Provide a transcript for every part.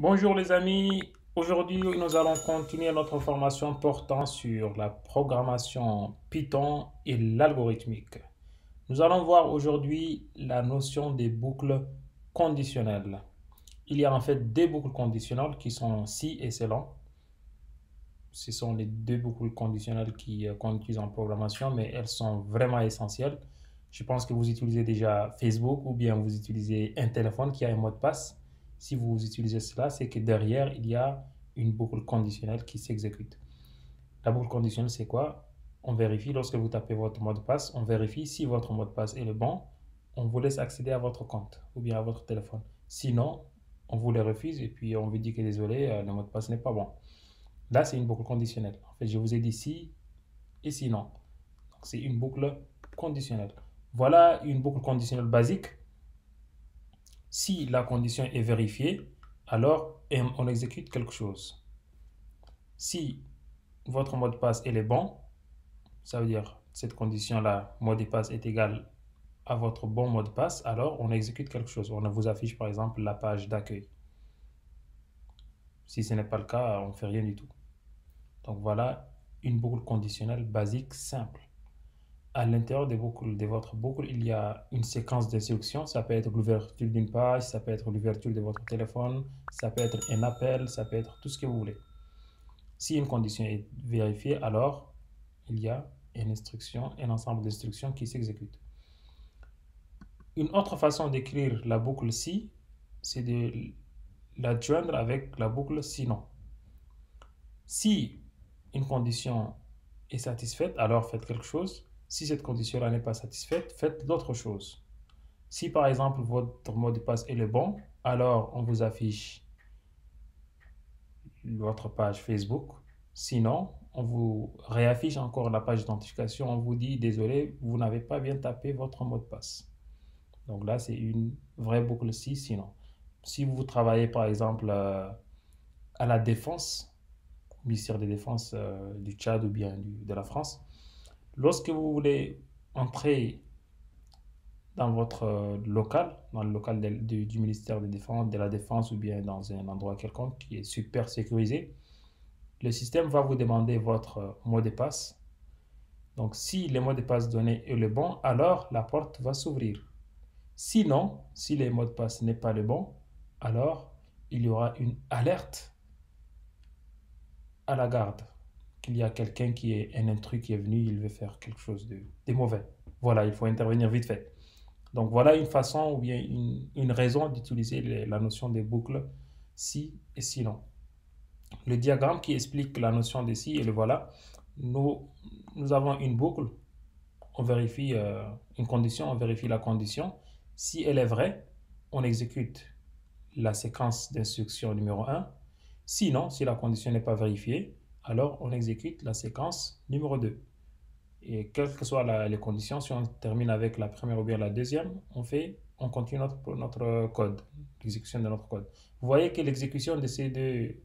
Bonjour les amis, aujourd'hui nous allons continuer notre formation portant sur la programmation Python et l'algorithmique. Nous allons voir aujourd'hui la notion des boucles conditionnelles. Il y a en fait deux boucles conditionnelles qui sont si et selon. Ce sont les deux boucles conditionnelles qu'on utilise en programmation, mais elles sont vraiment essentielles. Je pense que vous utilisez déjà Facebook ou bien vous utilisez un téléphone qui a un mot de passe. Si vous utilisez cela, c'est que derrière, il y a une boucle conditionnelle qui s'exécute. La boucle conditionnelle, c'est quoi? On vérifie lorsque vous tapez votre mot de passe, on vérifie si votre mot de passe est le bon, on vous laisse accéder à votre compte ou bien à votre téléphone. Sinon, on vous le refuse et puis on vous dit que désolé, le mot de passe n'est pas bon. Là, c'est une boucle conditionnelle. En fait, je vous ai dit si et sinon. Donc, c'est une boucle conditionnelle. Voilà une boucle conditionnelle basique. Si la condition est vérifiée, alors on exécute quelque chose. Si votre mot de passe est bon, ça veut dire cette condition-là, mot de passe est égal à votre bon mot de passe, alors on exécute quelque chose. On vous affiche par exemple la page d'accueil. Si ce n'est pas le cas, on ne fait rien du tout. Donc voilà une boucle conditionnelle basique simple. À l'intérieur de votre boucle, il y a une séquence d'instructions. Ça peut être l'ouverture d'une page, ça peut être l'ouverture de votre téléphone, ça peut être un appel, ça peut être tout ce que vous voulez. Si une condition est vérifiée, alors il y a une instruction, un ensemble d'instructions qui s'exécute. Une autre façon d'écrire la boucle si, c'est de la joindre avec la boucle sinon. Si une condition est satisfaite, alors faites quelque chose. Si cette condition-là n'est pas satisfaite, faites l'autre chose. Si par exemple votre mot de passe est le bon, alors on vous affiche votre page Facebook. Sinon, on vous réaffiche encore la page d'identification. On vous dit désolé, vous n'avez pas bien tapé votre mot de passe. Donc là, c'est une vraie boucle si, sinon. Si vous travaillez par exemple à la défense, au ministère de la Défense du Tchad ou bien de la France, lorsque vous voulez entrer dans votre local, dans le local du ministère de la Défense ou bien dans un endroit quelconque qui est super sécurisé, le système va vous demander votre mot de passe. Donc, si le mot de passe donné est le bon, alors la porte va s'ouvrir. Sinon, si le mot de passe n'est pas le bon, alors il y aura une alerte à la garde qu'il y a quelqu'un qui est un intrus qui est venu, il veut faire quelque chose de mauvais. Voilà, il faut intervenir vite fait. Donc voilà une façon ou bien une raison d'utiliser la notion des boucles si et sinon. Le diagramme qui explique la notion de si et le voilà. Nous avons une boucle, on vérifie une condition, on vérifie la condition. Si elle est vraie, on exécute la séquence d'instruction numéro 1. Sinon, si la condition n'est pas vérifiée, alors on exécute la séquence numéro 2. Et quelles que soient les conditions, si on termine avec la première ou bien la deuxième, on continue notre code, l'exécution de notre code. Vous voyez que l'exécution de ces deux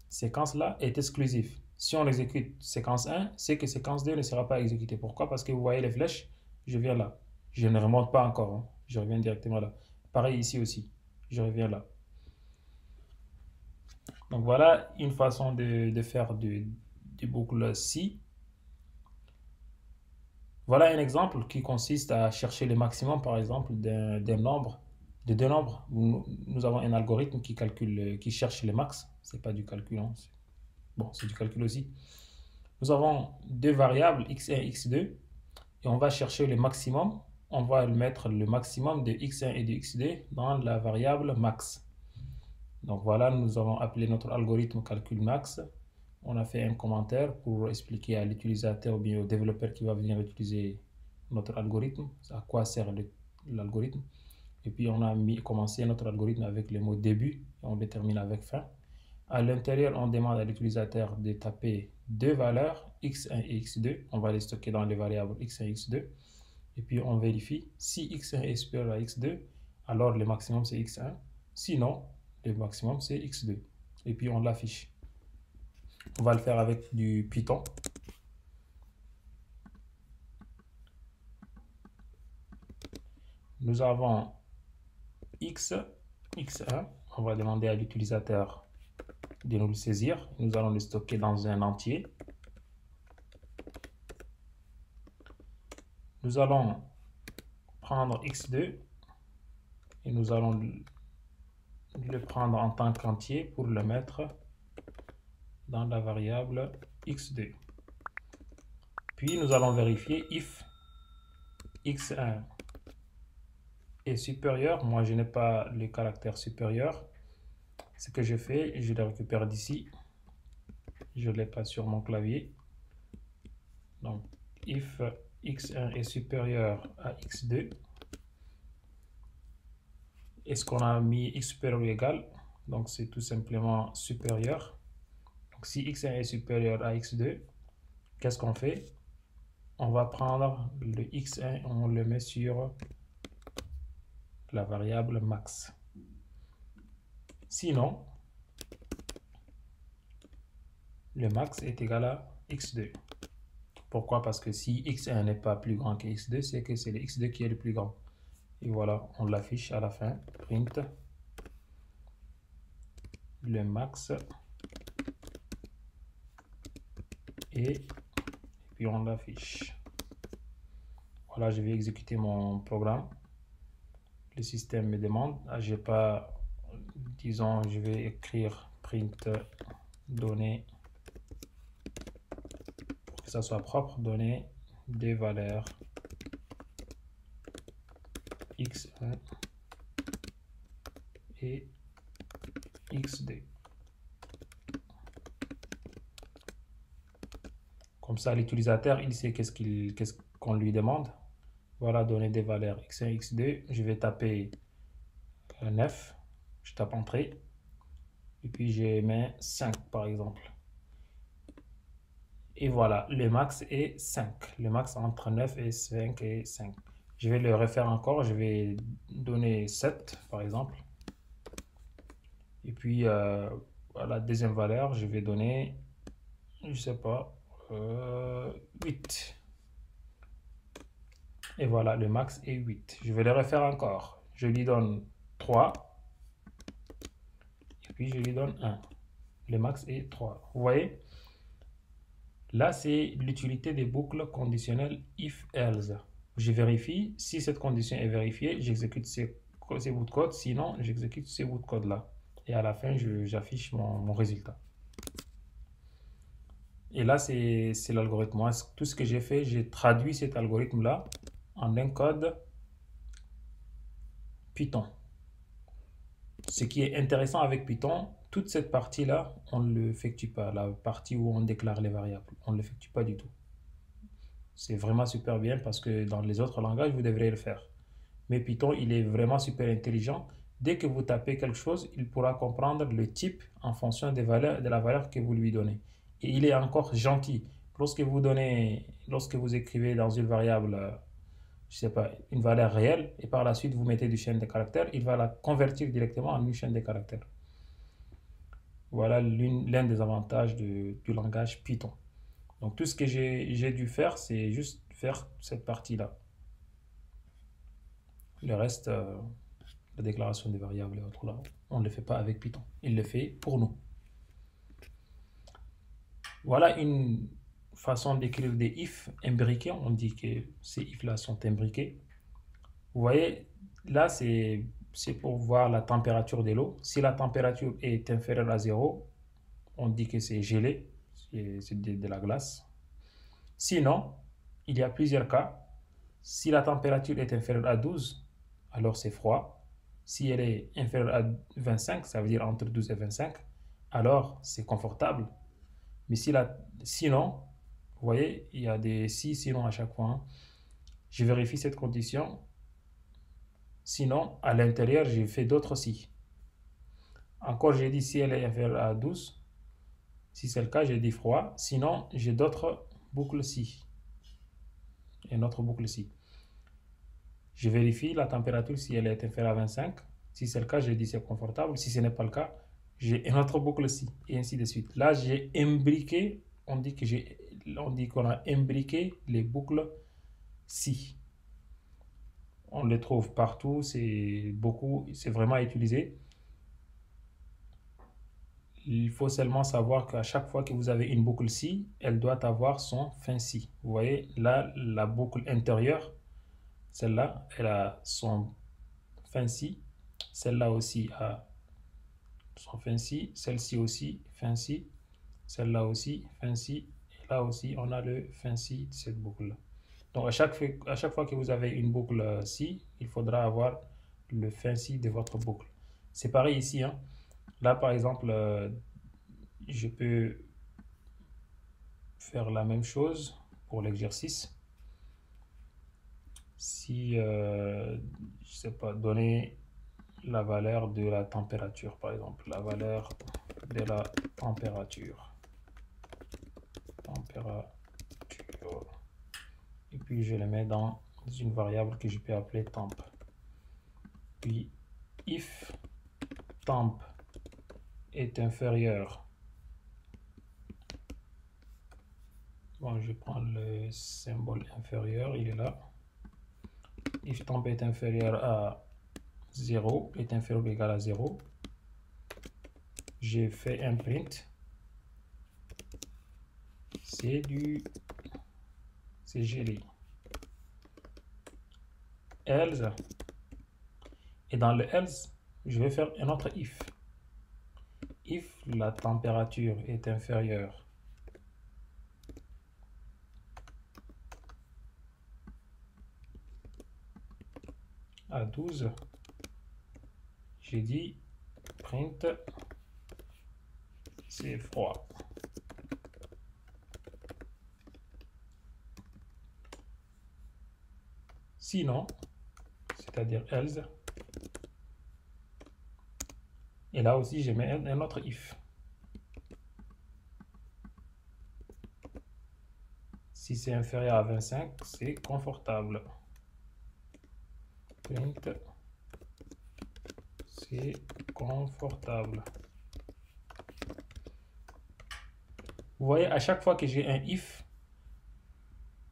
séquences-là est exclusive. Si on exécute séquence 1, c'est que séquence 2 ne sera pas exécutée. Pourquoi? Parce que vous voyez les flèches, je viens là. Je ne remonte pas encore, hein. Je reviens directement là. Pareil ici aussi, je reviens là. Donc voilà une façon de faire du boucle si. Voilà un exemple qui consiste à chercher le maximum, par exemple, d'un nombre, de deux nombres. Nous avons un algorithme qui calcule, qui cherche le max. C'est pas du calcul, hein. Bon, c'est du calcul aussi. Nous avons deux variables, x1 et x2, et on va chercher le maximum. On va mettre le maximum de x1 et de x2 dans la variable max. Donc voilà, nous avons appelé notre algorithme calcul max. On a fait un commentaire pour expliquer à l'utilisateur ou bien au développeur qui va venir utiliser notre algorithme, à quoi sert l'algorithme. Et puis on a commencé notre algorithme avec le mot début et on le termine avec fin. À l'intérieur, on demande à l'utilisateur de taper deux valeurs, x1 et x2. On va les stocker dans les variables x1 et x2. Et puis on vérifie si x1 est supérieur à x2, alors le maximum c'est x1. Sinon, le maximum c'est x2. Et puis on l'affiche. On va le faire avec du Python. Nous avons x1 on va demander à l'utilisateur de nous le saisir. Nous allons le stocker dans un entier. Nous allons prendre x2 et nous allons le prendre en tant qu'entier pour le mettre dans la variable x2. Puis nous allons vérifier if x1 est supérieur. Moi, je n'ai pas le caractère supérieur. Ce que je fais, je le récupère d'ici. Je ne l'ai pas sur mon clavier. Donc, if x1 est supérieur à x2, est-ce qu'on a mis x supérieur ou égal? Donc, c'est tout simplement supérieur. Donc, si x1 est supérieur à x2, qu'est-ce qu'on fait? On va prendre le x1, on le met sur la variable max. Sinon, le max est égal à x2. Pourquoi? Parce que si x1 n'est pas plus grand que x2, c'est que c'est le x2 qui est le plus grand. Et voilà, on l'affiche à la fin. Print le max et puis on l'affiche. Voilà, je vais exécuter mon programme. Le système me demande, j'ai pas, disons, je vais écrire print données pour que ça soit propre, données des valeurs x1 et x2. Comme ça, l'utilisateur, il sait qu'est-ce qu'on lui demande. Voilà, donner des valeurs x1, x2. Je vais taper 9. Je tape entrée. Et puis, je mets 5, par exemple. Et voilà, le max est 5. Le max entre 9 et 5 et 5. Je vais le refaire encore. Je vais donner 7, par exemple. Et puis, à la deuxième valeur, je vais donner, je sais pas, 8. Et voilà, le max est 8. Je vais le refaire encore. Je lui donne 3. Et puis, je lui donne 1. Le max est 3. Vous voyez? Là, c'est l'utilité des boucles conditionnelles if-else. Je vérifie. Si cette condition est vérifiée, j'exécute ces bouts de code. Sinon, j'exécute ces bouts de code-là. Et à la fin, j'affiche mon résultat. Et là, c'est l'algorithme. Moi, tout ce que j'ai fait, j'ai traduit cet algorithme-là en un code Python. Ce qui est intéressant avec Python, toute cette partie-là, on ne l'effectue pas. La partie où on déclare les variables, on ne l'effectue pas du tout. C'est vraiment super bien parce que dans les autres langages, vous devriez le faire. Mais Python, il est vraiment super intelligent. Dès que vous tapez quelque chose, il pourra comprendre le type en fonction des valeurs, de la valeur que vous lui donnez. Et il est encore gentil. Lorsque vous écrivez dans une variable, je sais pas, une valeur réelle, et par la suite vous mettez du chaîne de caractères, il va la convertir directement en une chaîne de caractères. Voilà l'un des avantages du langage Python. Donc tout ce que j'ai dû faire, c'est juste faire cette partie-là. Le reste, la déclaration des variables et autres là, on ne le fait pas avec Python. Il le fait pour nous. Voilà une façon d'écrire des if imbriqués. On dit que ces if là sont imbriqués. Vous voyez, là c'est pour voir la température de l'eau. Si la température est inférieure à 0, on dit que c'est gelé, c'est de la glace. Sinon, il y a plusieurs cas. Si la température est inférieure à 12, alors c'est froid. Si elle est inférieure à 25, ça veut dire entre 12 et 25, alors c'est confortable. Mais sinon, vous voyez, il y a des si, sinon à chaque fois. Hein. Je vérifie cette condition. Sinon, à l'intérieur, j'ai fait d'autres si. Encore, j'ai dit si elle est inférieure à 12. Si c'est le cas, j'ai dit froid. Sinon, j'ai d'autres boucles si. Et une autre boucle si. Je vérifie la température si elle est inférieure à 25. Si c'est le cas, je dis c'est confortable. Si ce n'est pas le cas, j'ai une autre boucle si. Et ainsi de suite. Là, j'ai imbriqué. On dit qu'on a imbriqué les boucles si. On les trouve partout. C'est vraiment utilisé. il faut seulement savoir qu'à chaque fois que vous avez une boucle si, elle doit avoir son fin si. Vous voyez, là, la boucle intérieure, celle-là, elle a son fin si. Celle-là aussi a son fin si. Celle-ci aussi, fin si. Celle-là aussi, fin si. Et là aussi, on a le fin si de cette boucle-là. Donc, à chaque fois que vous avez une boucle si, il faudra avoir le fin si de votre boucle. C'est pareil ici, hein. Là, par exemple, je peux faire la même chose pour l'exercice. Si, je sais pas, donner la valeur de la température, par exemple, la valeur de la température. Et puis, je le mets dans une variable que je peux appeler temp. Puis, if temp est inférieur. Bon, je prends le symbole inférieur, il est là. If temp est inférieur à 0, est inférieur ou égal à 0, j'ai fait un print. C'est gelé. Else. Et dans le else, je vais faire un autre if. If la température est inférieure à 12, j'ai dit print c'est froid. Sinon, c'est-à-dire else, et là aussi je mets un autre if. Si c'est inférieur à 25, c'est confortable. Print c'est confortable. Vous voyez, à chaque fois que j'ai un if,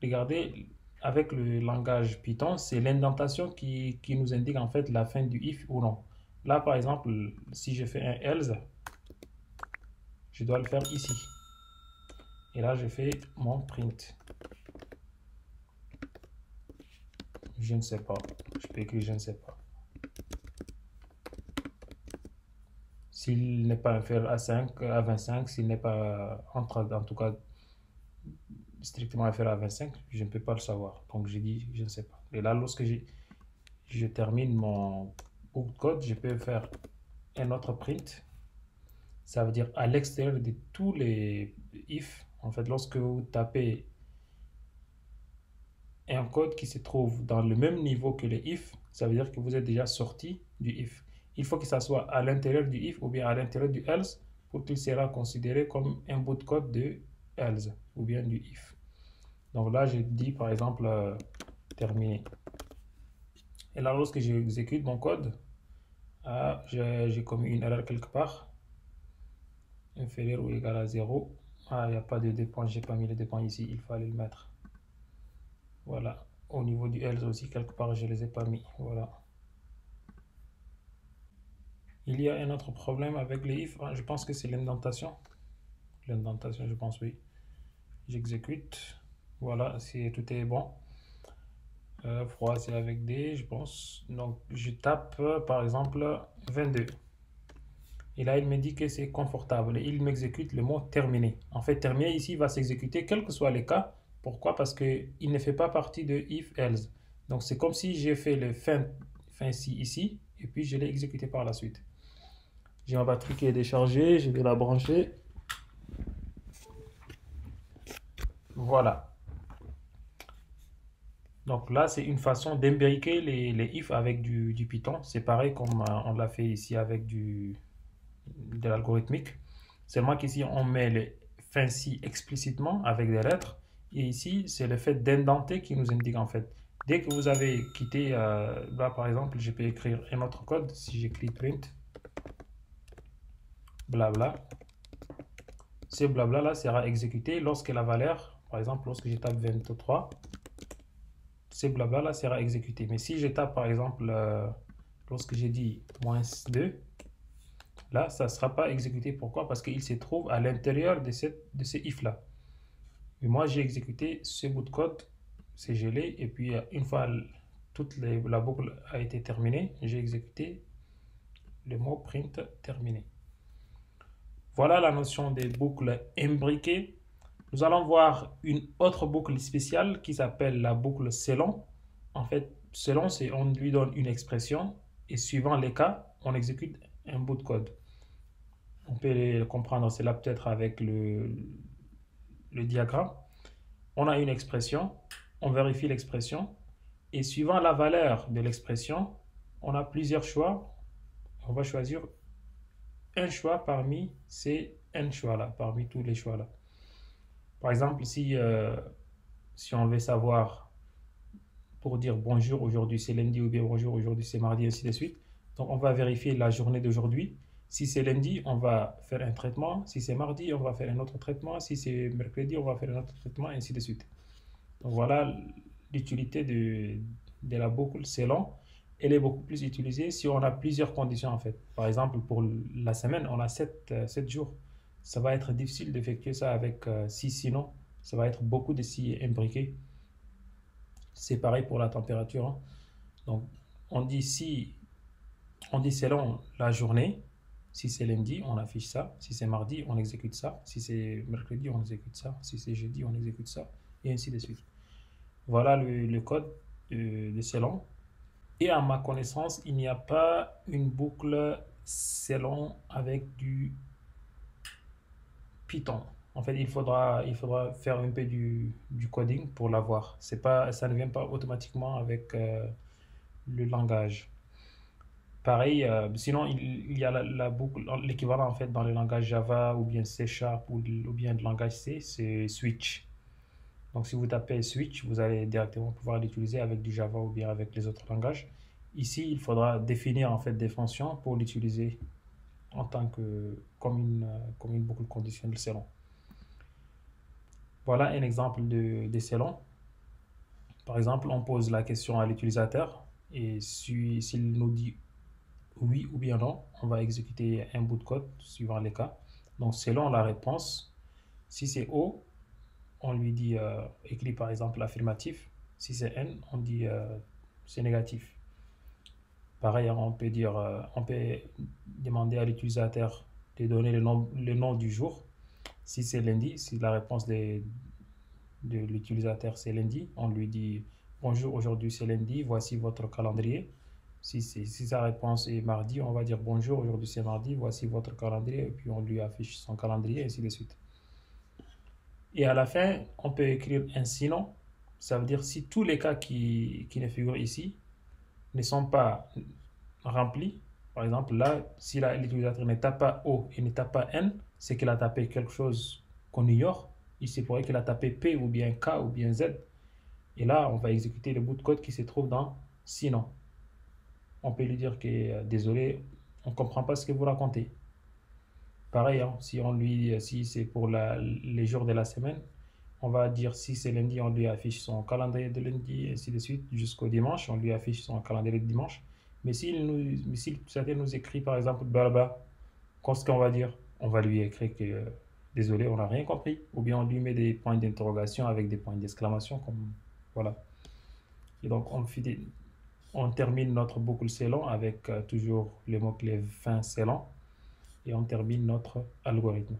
regardez, avec le langage Python, c'est l'indentation qui nous indique en fait la fin du if ou non. Là, par exemple, si je fais un else, je dois le faire ici. Et là, je fais mon print. Je ne sais pas. Je peux écrire je ne sais pas. S'il n'est pas inférieur à 5, à 25, s'il n'est pas en tout cas strictement inférieur à 25, je ne peux pas le savoir. Donc j'ai dit je ne sais pas. Et là, lorsque je termine mon bout de code, je peux faire un autre print. Ça veut dire à l'extérieur de tous les if. En fait, lorsque vous tapez un code qui se trouve dans le même niveau que les if, ça veut dire que vous êtes déjà sorti du if. Il faut que ça soit à l'intérieur du if ou bien à l'intérieur du else pour qu'il sera considéré comme un bout de code de else ou bien du if. Donc là, je dis par exemple terminé. Et là, lorsque j'exécute mon code, j'ai commis une erreur quelque part. Inférieur ou égal à 0. Ah, il n'y a pas de deux points, j'ai pas mis les deux points ici, il fallait le mettre. Voilà. Au niveau du else aussi, quelque part, je ne les ai pas mis. Voilà. Il y a un autre problème avec les if. Je pense que c'est l'indentation. L'indentation, je pense, oui. J'exécute. Voilà, si tout est bon. Froid, c'est avec D, je pense. Donc, je tape, par exemple, 22. Et là, il me dit que c'est confortable. Et il m'exécute le mot terminé. En fait, terminé ici va s'exécuter, quels que soient les cas. Pourquoi? Parce qu'il ne fait pas partie de if else. Donc, c'est comme si j'ai fait le fin si ici, et puis je l'ai exécuté par la suite. J'ai ma batterie qui est déchargée, je vais la brancher. Voilà. Donc là, c'est une façon d'embriquer les if avec du Python. C'est pareil comme on l'a fait ici avec de l'algorithmique. Seulement qu'ici, on met les fins si explicitement avec des lettres. Et ici, c'est le fait d'indenter qui nous indique en fait. Dès que vous avez quitté, là par exemple, je peux écrire un autre code. Si j'écris print, blabla, ce blabla là sera exécuté lorsque la valeur, par exemple, lorsque je tape 23, ce blabla là sera exécuté. Mais si je tape par exemple, lorsque j'ai dit -2, Là, ça ne sera pas exécuté. Pourquoi? Parce qu'il se trouve à l'intérieur de ce if-là. Et moi, j'ai exécuté ce bout de code, c'est gelé, et puis une fois la boucle a été terminée, j'ai exécuté le mot print terminé. Voilà la notion des boucles imbriquées. Nous allons voir une autre boucle spéciale qui s'appelle la boucle selon. En fait, selon, c'est on lui donne une expression et suivant les cas, on exécute un bout de code. On peut le comprendre cela peut-être avec le diagramme. On a une expression, on vérifie l'expression et suivant la valeur de l'expression, on a plusieurs choix. On va choisir un choix parmi ces n choix-là, parmi tous les choix-là. Par exemple, si on veut savoir pour dire bonjour aujourd'hui c'est lundi ou bien bonjour aujourd'hui c'est mardi, ainsi de suite. Donc on va vérifier la journée d'aujourd'hui. Si c'est lundi, on va faire un traitement. Si c'est mardi, on va faire un autre traitement. Si c'est mercredi, on va faire un autre traitement, ainsi de suite. Donc voilà l'utilité de la boucle selon. Elle est beaucoup plus utilisée si on a plusieurs conditions en fait. Par exemple, pour la semaine, on a 7 jours. Ça va être difficile d'effectuer ça avec 6 sinon. Ça va être beaucoup de si imbriqués. C'est pareil pour la température, hein. Donc, on dit selon la journée. Si c'est lundi, on affiche ça. Si c'est mardi, on exécute ça. Si c'est mercredi, on exécute ça. Si c'est jeudi, on exécute ça. Et ainsi de suite. Voilà le code de selon. Et à ma connaissance, il n'y a pas une boucle selon avec du Python. En fait, il faudra faire un peu du coding pour l'avoir. Ça ne vient pas automatiquement avec le langage. Pareil, sinon il y a la boucle, l'équivalent en fait dans le langage Java ou bien C Sharp ou bien le langage C, c'est switch. Donc si vous tapez switch, vous allez directement pouvoir l'utiliser avec du Java ou bien avec les autres langages. Ici, il faudra définir en fait des fonctions pour l'utiliser en tant que comme une boucle conditionnelle selon. Voilà un exemple de selon. Par exemple, on pose la question à l'utilisateur et s'il nous dit oui ou bien non, on va exécuter un bout de code suivant les cas. Donc selon la réponse, si c'est O, on lui dit écrit par exemple affirmatif. Si c'est N, on dit c'est négatif. Pareil, hein, on peut demander à l'utilisateur de donner le nom du jour. Si c'est lundi, si la réponse de l'utilisateur c'est lundi, on lui dit bonjour, aujourd'hui c'est lundi, voici votre calendrier. Si sa réponse est mardi, on va dire bonjour, aujourd'hui c'est mardi, voici votre calendrier, et puis on lui affiche son calendrier, ainsi de suite. Et à la fin, on peut écrire un sinon. Ça veut dire si tous les cas qui ne figurent ici ne sont pas remplis, par exemple là, si l'utilisateur ne tape pas O et ne tape pas N, c'est qu'il a tapé quelque chose qu'on ignore. Il se pourrait qu'il a tapé P ou bien K ou bien Z. Et là, on va exécuter le bout de code qui se trouve dans sinon. On peut lui dire que désolé, on ne comprend pas ce que vous racontez. Pareil, hein, si c'est pour les jours de la semaine, on va dire si c'est lundi, on lui affiche son calendrier de lundi, et ainsi de suite, jusqu'au dimanche, on lui affiche son calendrier de dimanche. Mais si certains nous écrit par exemple blabla, qu'est-ce qu'on va dire? On va lui écrire que désolé, on n'a rien compris. Ou bien on lui met des points d'interrogation avec des points d'exclamation, comme voilà. Et donc on termine notre boucle selon avec toujours les mots-clés fin selon et on termine notre algorithme.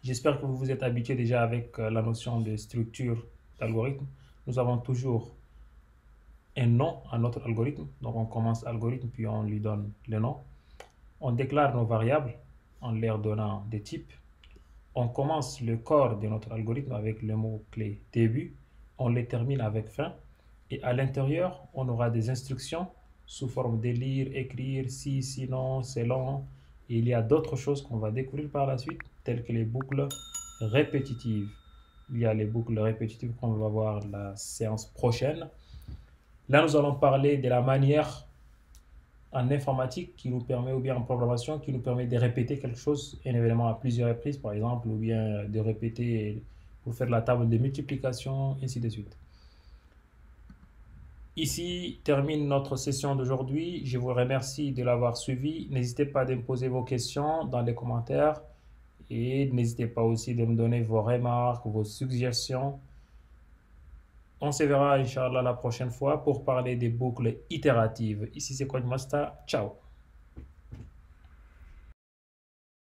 J'espère que vous vous êtes habitué déjà avec la notion de structure d'algorithme. Nous avons toujours un nom à notre algorithme. Donc on commence algorithme puis on lui donne le nom. On déclare nos variables en leur donnant des types. On commence le corps de notre algorithme avec le mot-clé début. On les termine avec fin. Et à l'intérieur, on aura des instructions sous forme de lire, écrire, si, sinon, selon. Et il y a d'autres choses qu'on va découvrir par la suite, telles que les boucles répétitives. Il y a les boucles répétitives qu'on va voir la séance prochaine. Là, nous allons parler de la manière en informatique qui nous permet, ou bien en programmation, qui nous permet de répéter quelque chose, un événement à plusieurs reprises, par exemple, ou bien de répéter pour faire la table de multiplication, ainsi de suite. Ici termine notre session d'aujourd'hui. Je vous remercie de l'avoir suivi. N'hésitez pas à me poser vos questions dans les commentaires et n'hésitez pas aussi de me donner vos remarques, vos suggestions. On se verra, Inch'Allah, la prochaine fois pour parler des boucles itératives. Ici, c'est Codemaster. Ciao!